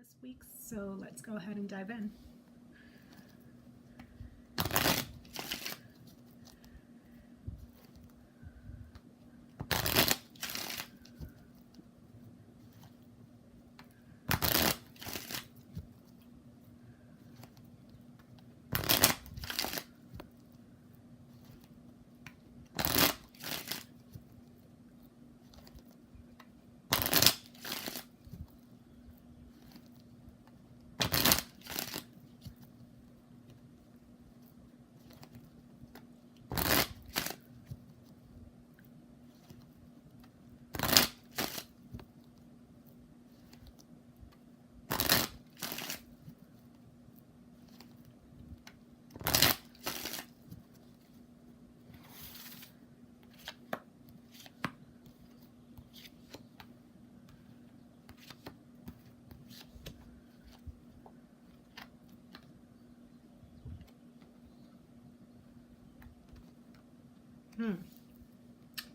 this week, so let's go ahead and dive in.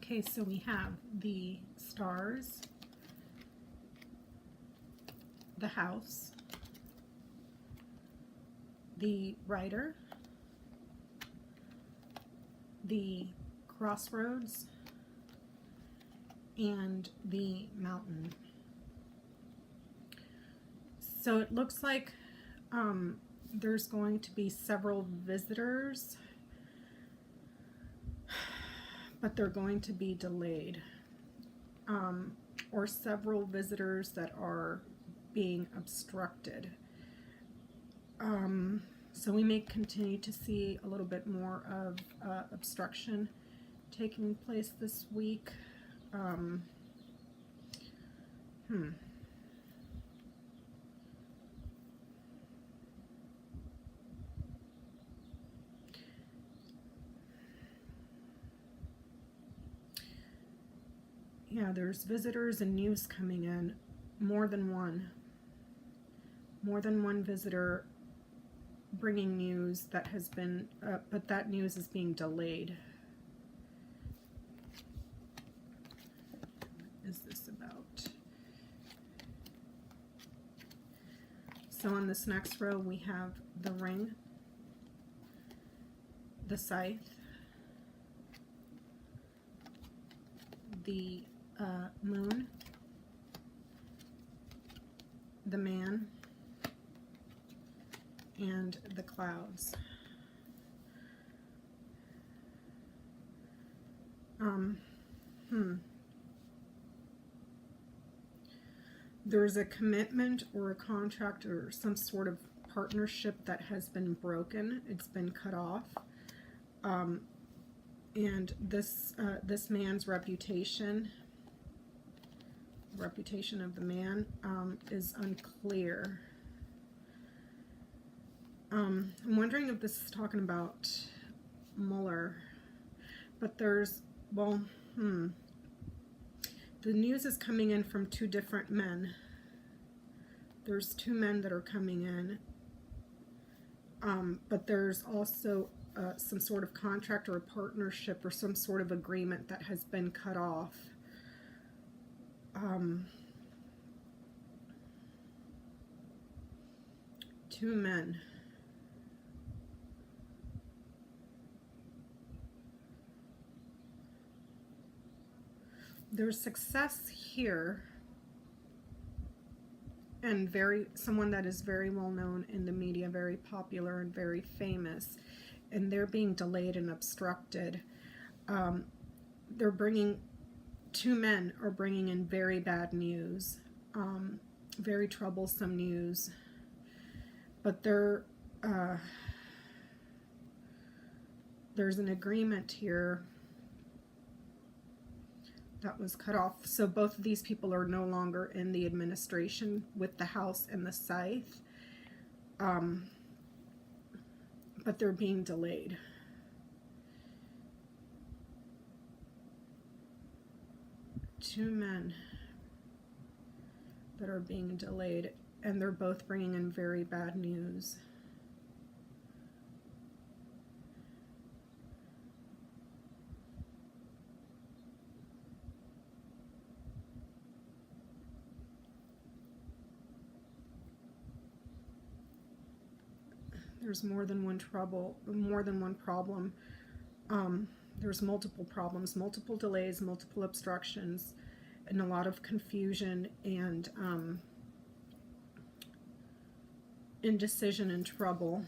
Okay, so we have the stars, the house, the rider, the crossroads, and the mountain. So it looks like there's going to be several visitors, but they're going to be delayed, or several visitors that are being obstructed. So we may continue to see a little bit more of obstruction taking place this week. Yeah, there's visitors and news coming in, more than one visitor bringing news that has been, but that news is being delayed. What is this about? So on this next row we have the ring, the scythe, the moon, the man, and the clouds. There's a commitment or a contract or some sort of partnership that has been broken. It's been cut off. And this man's reputation of the man is unclear. I'm wondering if this is talking about Mueller, but there's, well, the news is coming in from two different men. There's two men that are coming in, but there's also some sort of contract or a partnership or some sort of agreement that has been cut off. Two men. There's success here, and someone that is very well known in the media, very popular and very famous, and they're being delayed and obstructed. They're bringing, two men are bringing in very bad news, very troublesome news, but there's an agreement here that was cut off. So both of these people are no longer in the administration with the house and the scythe, but they're being delayed. Two men that are being delayed, and they're both bringing in very bad news. There's more than one trouble, more than one problem. There's multiple problems, multiple delays, multiple obstructions, and a lot of confusion and indecision and trouble.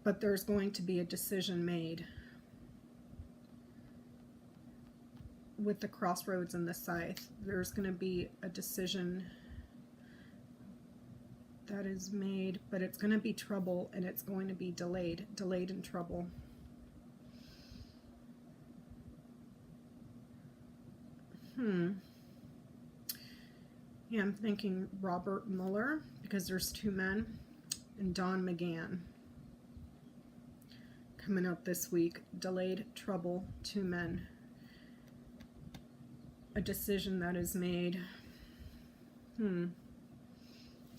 But there's going to be a decision made with the crossroads and the scythe. There's going to be a decision that is made, but it's going to be trouble, and it's going to be delayed in trouble. Yeah, I'm thinking Robert Mueller, because there's two men, and Don McGann. Coming up this week, delayed trouble, two men. A decision that is made.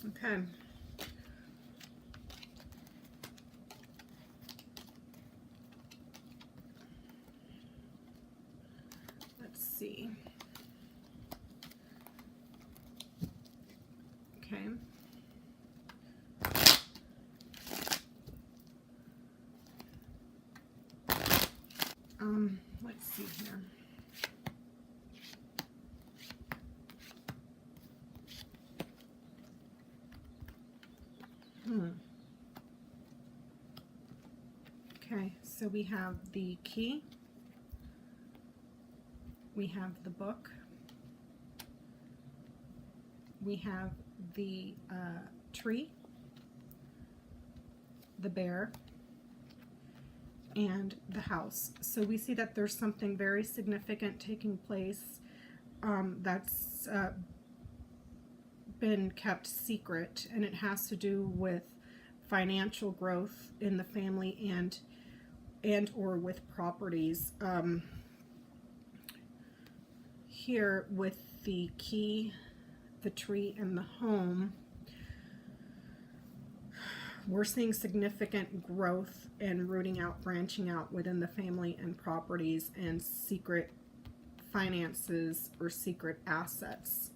Okay. Let's see. Okay. Let's see here. Okay, so we have the key, we have the book, we have the tree, the bear, and the house. So we see that there's something very significant taking place that's been kept secret, and it has to do with financial growth in the family and or with properties. Here with the key, the tree, and the home, we're seeing significant growth and rooting out, branching out within the family and properties and secret finances or secret assets.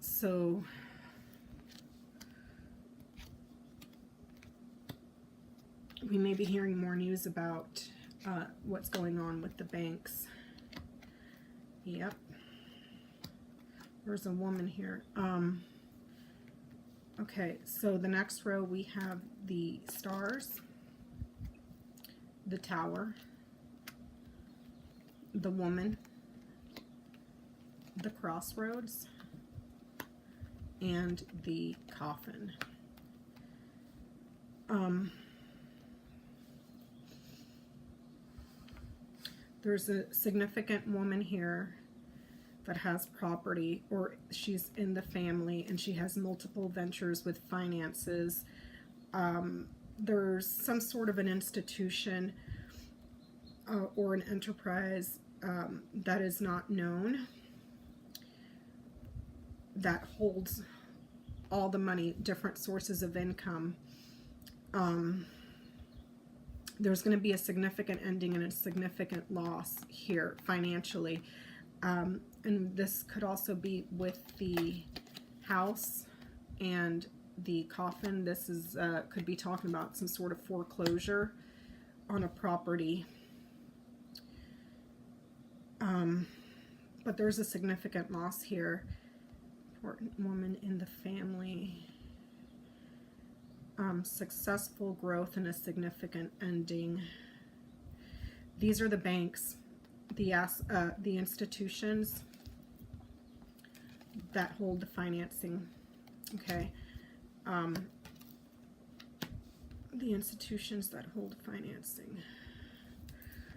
So we may be hearing more news about what's going on with the banks. Yep. There's a woman here. Okay, so the next row we have the stars, the tower, the woman, the crossroads, and the coffin. There's a significant woman here that has property, or she's in the family, and she has multiple ventures with finances. There's some sort of an institution or an enterprise that is not known that holds all the money, different sources of income. There's going to be a significant ending and a significant loss here financially. And this could also be with the house and the coffin. This is could be talking about some sort of foreclosure on a property. But there's a significant loss here. Important woman in the family. Successful growth and a significant ending. These are the banks, the institutions that hold the financing. Okay, the institutions that hold financing.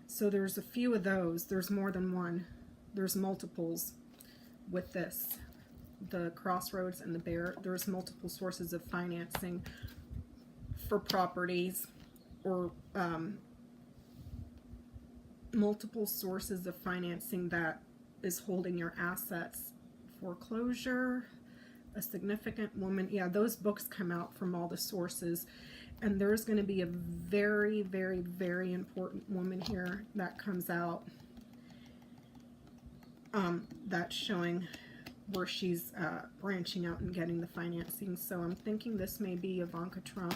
So there's a few of those. There's more than one. There's multiples with this. The crossroads and the bear. There's multiple sources of financing for properties, or multiple sources of financing that is holding your assets. Foreclosure, a significant woman. Yeah, those books come out from all the sources, and there's going to be a very, very, very important woman here that comes out. That's showing where she's branching out and getting the financing. So I'm thinking this may be Ivanka Trump.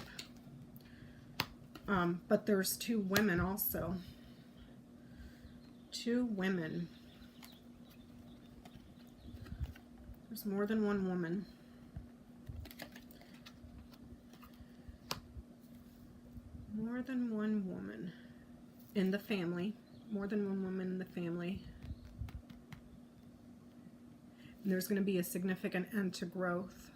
But there's two women also. Two women. There's more than one woman. More than one woman in the family. More than one woman in the family. And there's going to be a significant end to growth.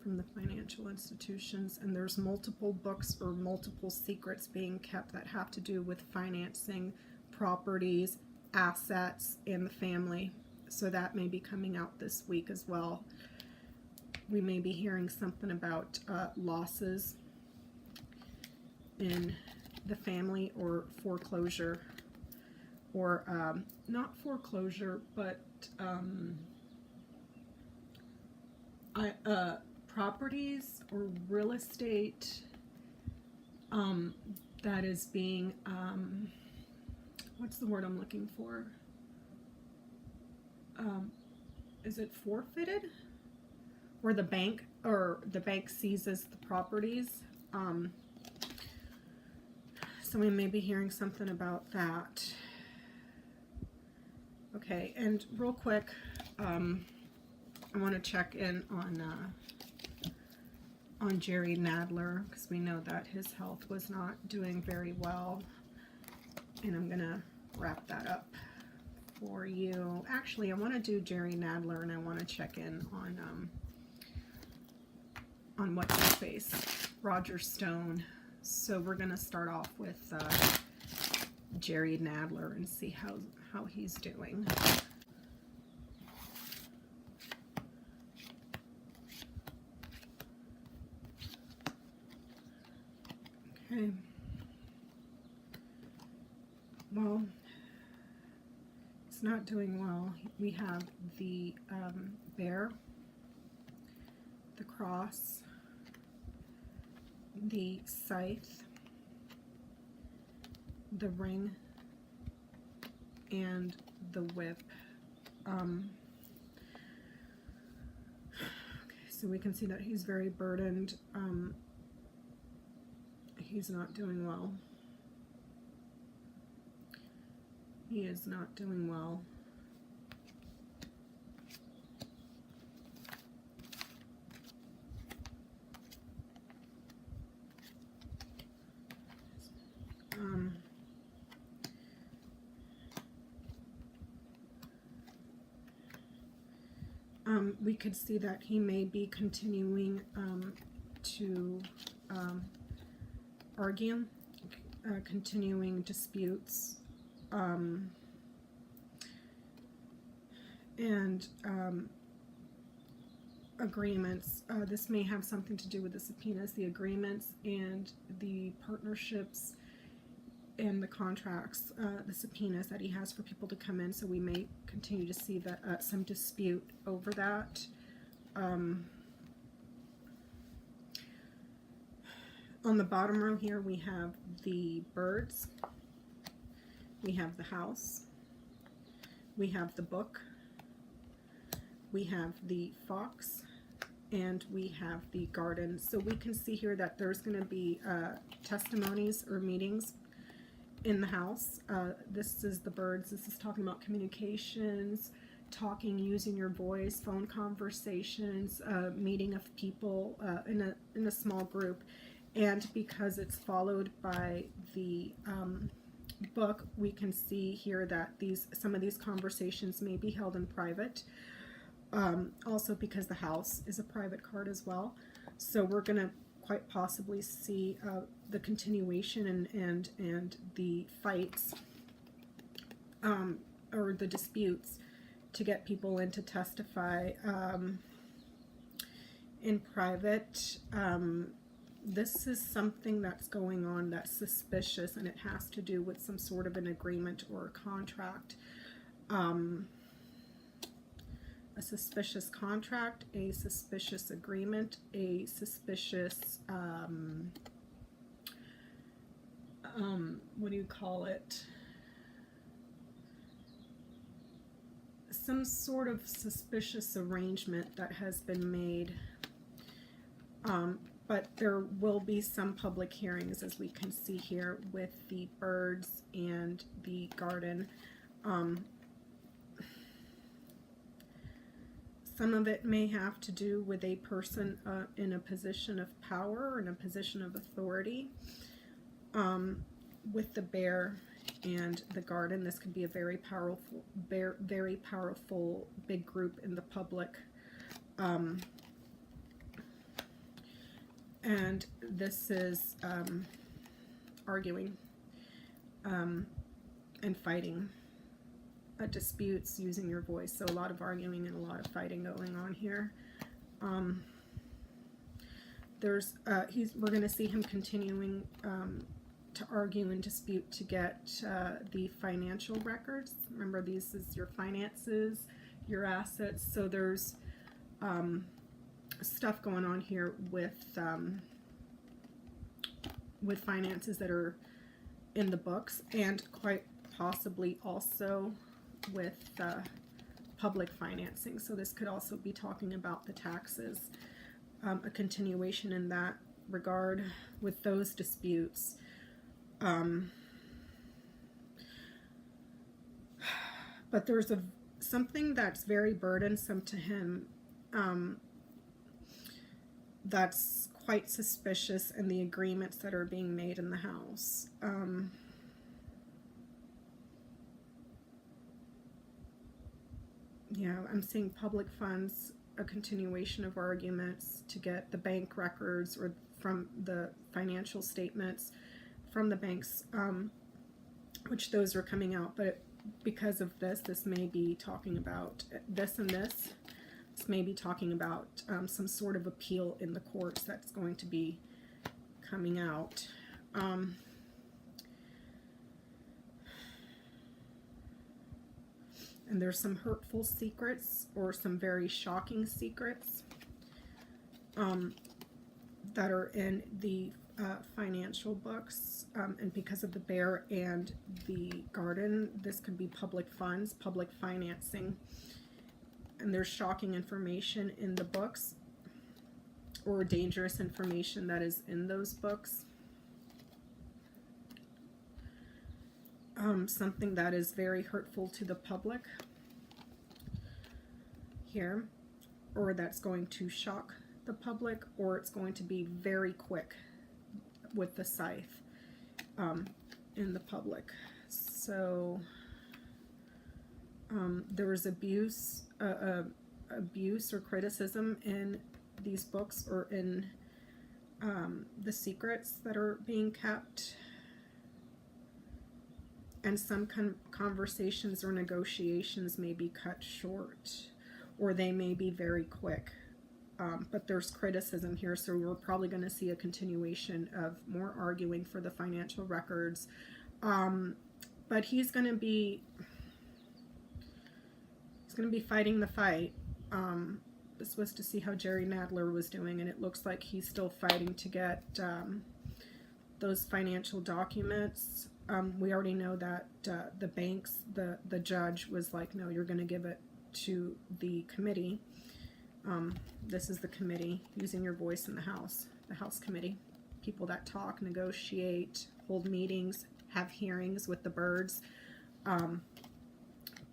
From the financial institutions, and there's multiple books or multiple secrets being kept that have to do with financing, properties, assets in the family. So that may be coming out this week as well. We may be hearing something about losses in the family, or foreclosure, or not foreclosure, but properties or real estate that is being, what's the word I'm looking for? Is it forfeited? Where the bank seizes the properties. So we may be hearing something about that. Okay, and real quick, I want to check in on Jerry Nadler, because we know that his health was not doing very well, and I'm gonna wrap that up for you. Actually, I want to do Jerry Nadler, and I want to check in on what's his face, Roger Stone. So we're gonna start off with Jerry Nadler and see how he's doing. Okay. Well, it's not doing well. We have the bear, the cross, the scythe, the ring, and the whip. Okay, so we can see that he's very burdened. He's not doing well. He is not doing well. We could see that he may be continuing to argue, continuing disputes, and agreements. This may have something to do with the subpoenas, the agreements, and the partnerships, and the contracts, the subpoenas that he has for people to come in. So we may continue to see that some dispute over that. On the bottom row here, we have the birds, we have the house, we have the book, we have the fox, and we have the garden. So we can see here that there's going to be testimonies or meetings in the house. This is the birds. This is talking about communications, talking, using your voice, phone conversations, meeting of people in a small group. And because it's followed by the book, we can see here that some of these conversations may be held in private. Also because the house is a private card as well. So we're going to quite possibly see the continuation and the fights or the disputes to get people in to testify in private. This is something that's going on that's suspicious, and it has to do with some sort of an agreement or a contract. A suspicious contract, a suspicious agreement, a suspicious, what do you call it? some sort of suspicious arrangement that has been made. But there will be some public hearings, as we can see here, with the birds and the garden. Some of it may have to do with a person in a position of power or in a position of authority. With the bear and the garden, this could be a very powerful big group in the public. And this is arguing and fighting. Disputes using your voice. So a lot of arguing and a lot of fighting going on here. We're going to see him continuing to argue and dispute to get the financial records. Remember, this is your finances, your assets. So there's stuff going on here with finances that are in the books, and quite possibly also with public financing. So this could also be talking about the taxes, a continuation in that regard with those disputes. But there's something that's very burdensome to him, that's quite suspicious in the agreements that are being made in the house. Yeah, I'm seeing public funds, a continuation of arguments to get the bank records or from the financial statements from the banks, which those are coming out. But because of this may be talking about this and this. This may be talking about some sort of appeal in the courts that's going to be coming out. And there's some hurtful secrets or some very shocking secrets that are in the financial books. And because of the bear and the garden, this could be public funds, public financing. And there's shocking information in the books or dangerous information that is in those books. Something that is very hurtful to the public here, or that's going to shock the public, or it's going to be very quick with the scythe in the public. So there was abuse or criticism in these books or in the secrets that are being kept. And some conversations or negotiations may be cut short, or they may be very quick. But there's criticism here, so we're probably going to see a continuation of more arguing for the financial records. But he's going to be fighting the fight. This was to see how Jerry Nadler was doing, and it looks like he's still fighting to get those financial documents. We already know that the banks, the judge was like, no, you're going to give it to the committee. This is the committee, using your voice in the House committee. People that talk, negotiate, hold meetings, have hearings with the birds.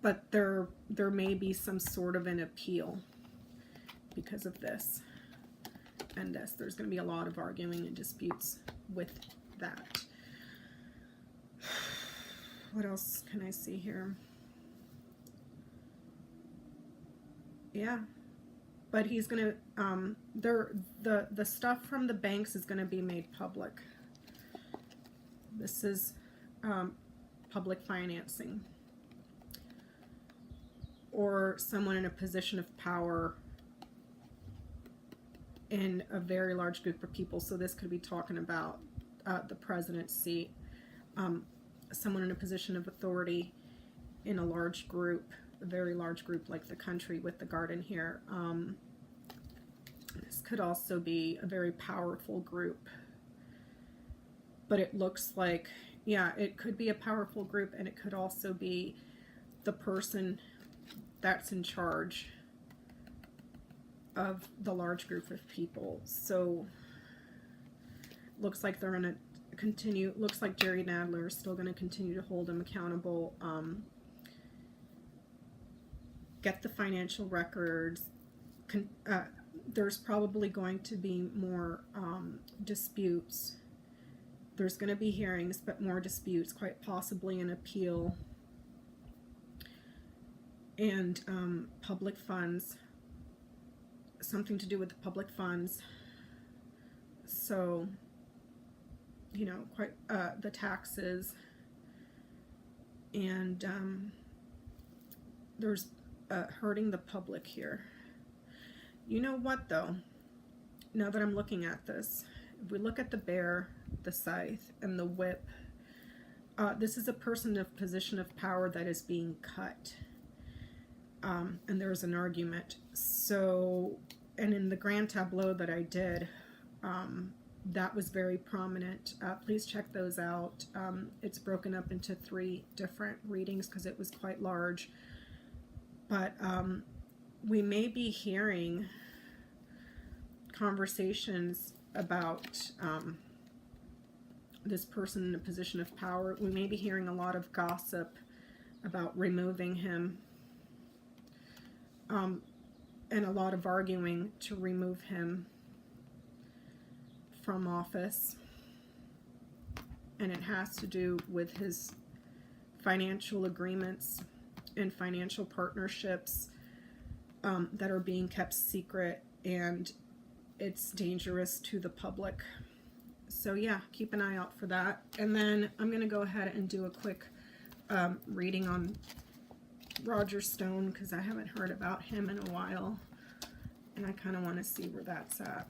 But there may be some sort of an appeal because of this and this. There's going to be a lot of arguing and disputes with that. What else can I see here? Yeah, but he's gonna the stuff from the banks is gonna be made public. This is public financing, or someone in a position of power in a very large group of people. So this could be talking about the president's seat. Someone in a position of authority in a large group, a very large group like the country with the garden here. This could also be a very powerful group. But it looks like, yeah, it could be a powerful group, and it could also be the person that's in charge of the large group of people. So looks like they're going to continue, looks like Jerry Nadler is still going to continue to hold him accountable, get the financial records. There's probably going to be more disputes. There's going to be hearings, but more disputes, quite possibly an appeal, and public funds, something to do with the public funds. So, you know, quite the taxes, and there's hurting the public here. You know what, though? Now that I'm looking at this, if we look at the bear, the scythe, and the whip, this is a person in a position of power that is being cut. And there's an argument. So, and in the grand tableau that I did, that was very prominent. Please check those out. It's broken up into 3 different readings because it was quite large. But we may be hearing conversations about this person in a position of power. We may be hearing a lot of gossip about removing him, and a lot of arguing to remove him from office. And it has to do with his financial agreements and financial partnerships that are being kept secret, and it's dangerous to the public. So yeah, keep an eye out for that. And then I'm going to go ahead and do a quick reading on Roger Stone, because I haven't heard about him in a while, and I kind of want to see where that's at.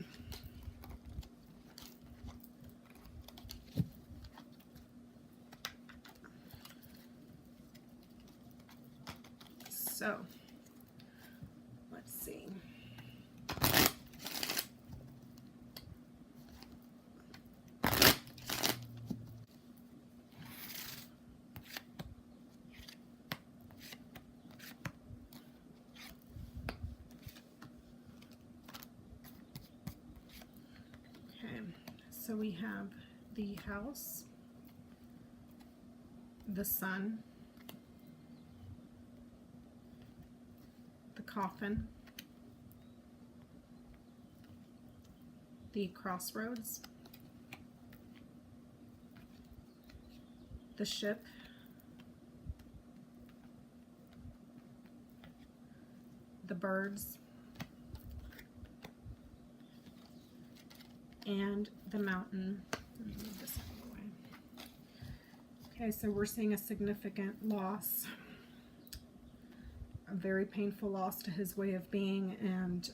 So, let's see. Okay, so we have the house, the sun, the coffin, the crossroads, the ship, the birds, and the mountain. Let me move this out of the way. Okay, so we're seeing a significant loss, a very painful loss to his way of being, and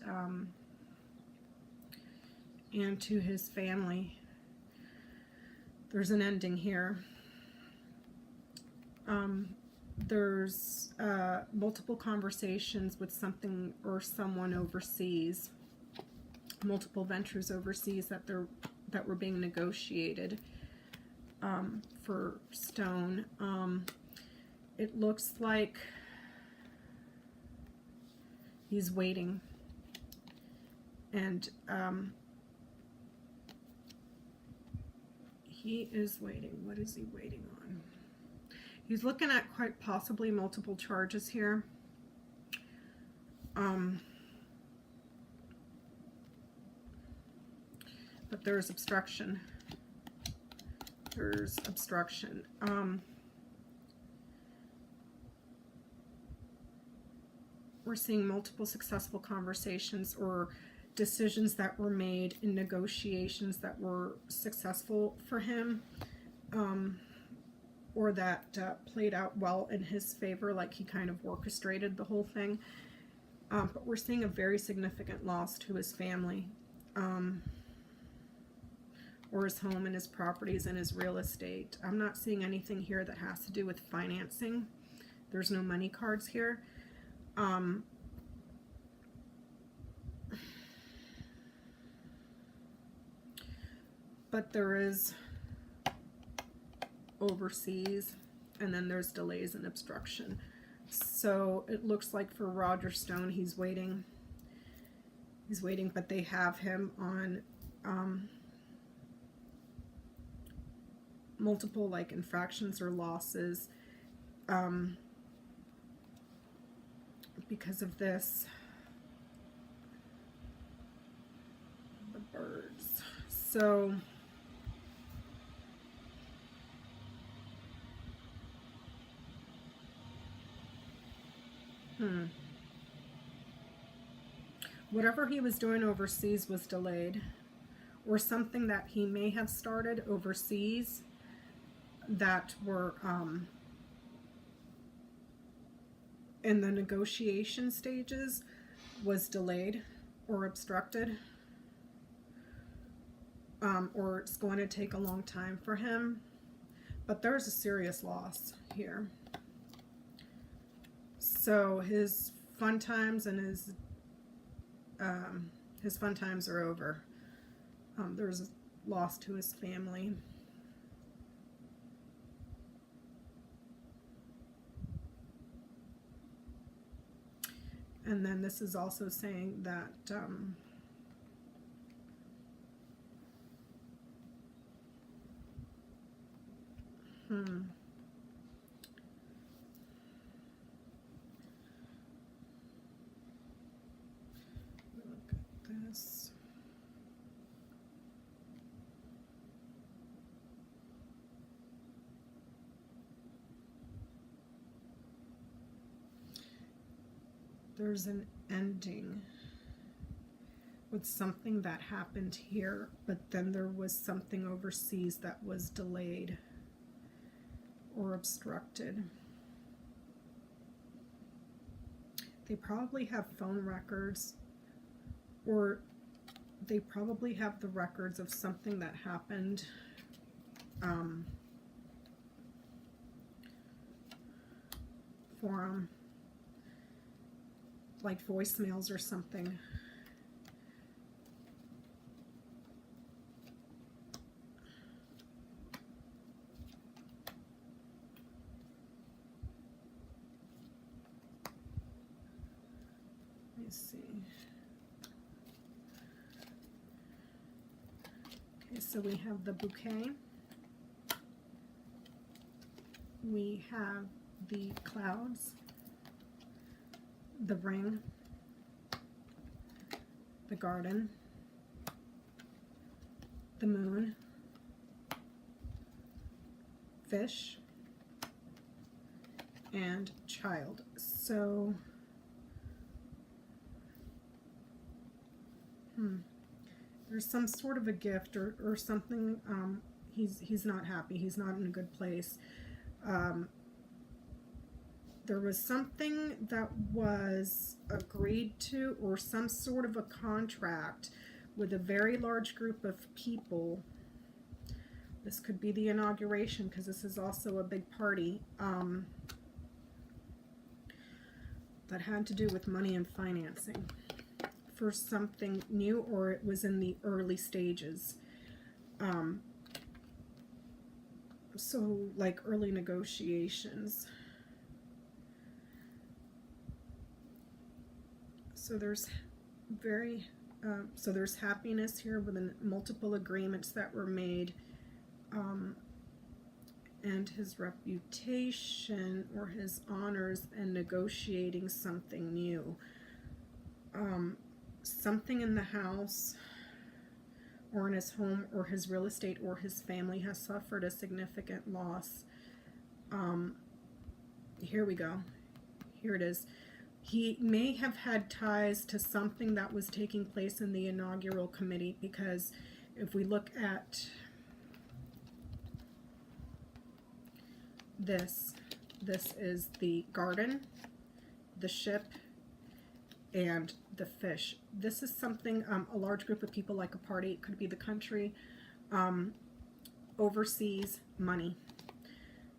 to his family. There's an ending here. There's multiple conversations with something or someone overseas, multiple ventures overseas that were being negotiated for Stone. It looks like he's waiting, and he is waiting. What is he waiting on? He's looking at quite possibly multiple charges here. But there's obstruction. There's obstruction. We're seeing multiple successful conversations or decisions that were made in negotiations that were successful for him, or that played out well in his favor, like he kind of orchestrated the whole thing. But we're seeing a very significant loss to his family, or his home and his properties and his real estate. I'm not seeing anything here that has to do with financing. There's no money cards here. But there is overseas, and then there's delays and obstruction. So it looks like for Roger Stone, he's waiting. He's waiting, but they have him on multiple like infractions or losses because of this. The birds. So whatever he was doing overseas was delayed, or something that he may have started overseas that were in the negotiation stages was delayed or obstructed, or it's going to take a long time for him. But there's a serious loss here. So his fun times and his fun times are over. There's a loss to his family. And then this is also saying that look at this. There's an ending with something that happened here, but then there was something overseas that was delayed or obstructed. They probably have phone records, or they probably have the records of something that happened for them, like voicemails or something. Let me see. Okay, so we have the bouquet. We have the clouds, the ring, the garden, the moon, fish, and child. So there's some sort of a gift or something. He's not happy. He's not in a good place. There was something that was agreed to, or some sort of a contract with a very large group of people. This could be the inauguration, because this is also a big party, that had to do with money and financing for something new, or it was in the early stages. So like early negotiations. So there's there's happiness here with multiple agreements that were made, and his reputation or his honors, and negotiating something new. Something in the house or in his home or his real estate or his family has suffered a significant loss. Here we go. Here it is. He may have had ties to something that was taking place in the inaugural committee, because if we look at this is the garden, the ship, and the fish. This is something, a large group of people, like a party. It could be the country, overseas, money.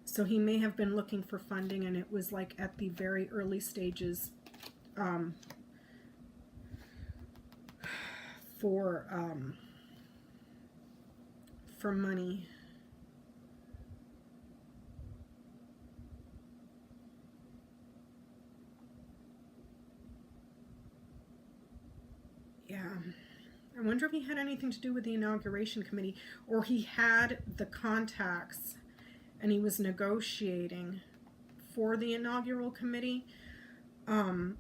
So he may have been looking for funding, and it was like at the very early stages for money. wonder if he had anything to do with the inauguration committee, or he had the contacts and he was negotiating for the inaugural committee, and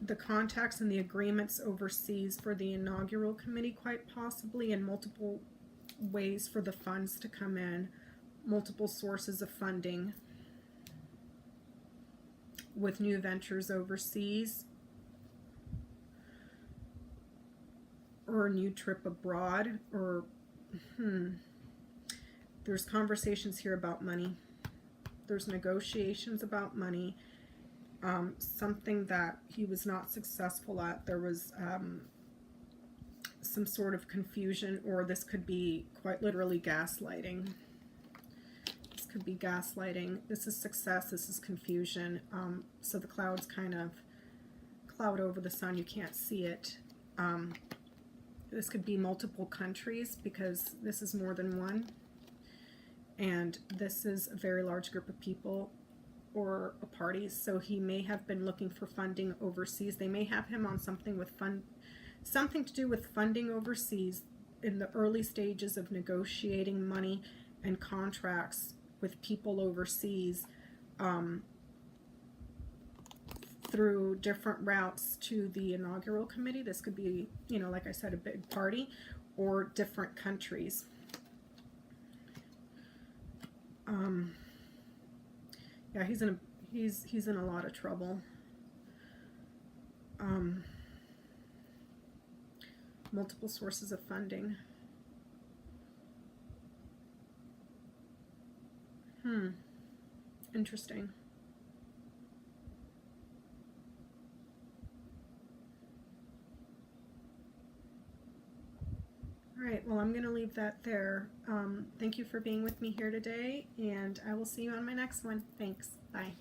the contacts and the agreements overseas for the inaugural committee, quite possibly, and multiple ways for the funds to come in, multiple sources of funding with new ventures overseas, or a new trip abroad, or there's conversations here about money. There's negotiations about money. Something that he was not successful at. There was some sort of confusion, or this could be quite literally gaslighting. This could be gaslighting. This is success. This is confusion. So the clouds kind of cloud over the sun. You can't see it. This could be multiple countries, because this is more than one. And this is a very large group of people, or a party. So he may have been looking for funding overseas. They may have him on something with something to do with funding overseas in the early stages of negotiating money and contracts with people overseas, through different routes to the inaugural committee. This could be, like I said, a big party, or different countries. Yeah, he's in a lot of trouble. Multiple sources of funding. Interesting. All right, well, I'm going to leave that there. Thank you for being with me here today, and I will see you on my next one. Thanks. Bye.